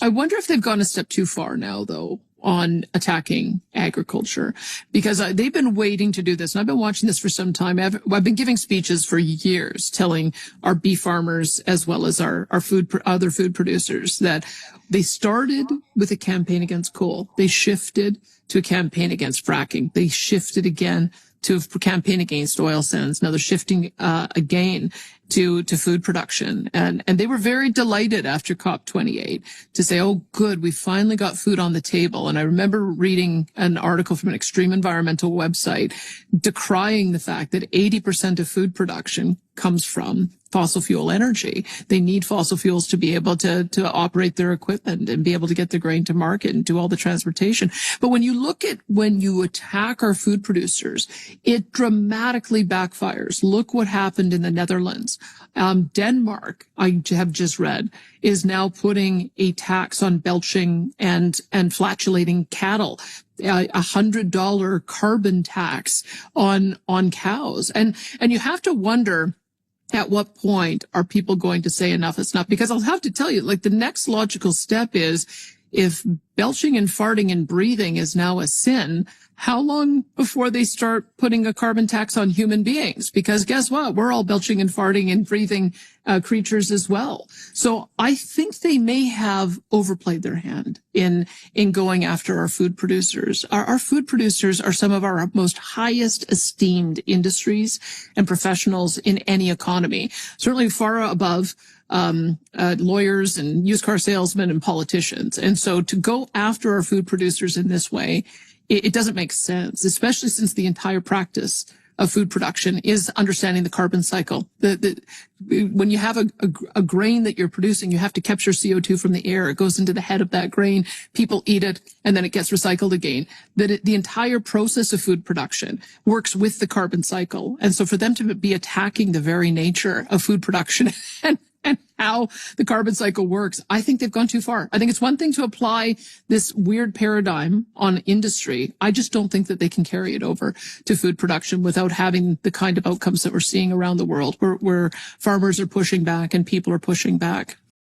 I wonder if they've gone a step too far now, though, on attacking agriculture, because they've been waiting to do this. And I've been watching this for some time. I've been giving speeches for years telling our beef farmers as well as our other food producers that they started with a campaign against coal. They shifted to a campaign against fracking. They shifted again to a campaign against oil sands. Now they're shifting again to food production. And they were very delighted after COP28 to say, oh, good, we finally got food on the table. And I remember reading an article from an extreme environmental website decrying the fact that 80% of food production comes from fossil fuel energy. They need fossil fuels to be able to operate their equipment and be able to get the grain to market and do all the transportation. But when you attack our food producers, it dramatically backfires. Look what happened in the Netherlands. Denmark, I have just read, is now putting a tax on belching and flatulating cattle. $100 carbon tax on cows. And you have to wonder, at what point are people going to say enough is enough? Because I'll have to tell you, like, the next logical step is, if belching and farting and breathing is now a sin, how long before they start putting a carbon tax on human beings? Because guess what? We're all belching and farting and breathing creatures as well. So I think they may have overplayed their hand in going after our food producers. Our food producers are some of our most highest esteemed industries and professionals in any economy, certainly far above lawyers and used car salesmen and politicians. And so to go after our food producers in this way, it doesn't make sense, especially since the entire practice of food production is understanding the carbon cycle. When you have a grain that you're producing, you have to capture CO2 from the air. It goes into the head of that grain. People eat it, and then it gets recycled again. The entire process of food production works with the carbon cycle. And so for them to be attacking the very nature of food production and how the carbon cycle works, I think they've gone too far. I think it's one thing to apply this weird paradigm on industry. I just don't think that they can carry it over to food production without having the kind of outcomes that we're seeing around the world, where farmers are pushing back and people are pushing back.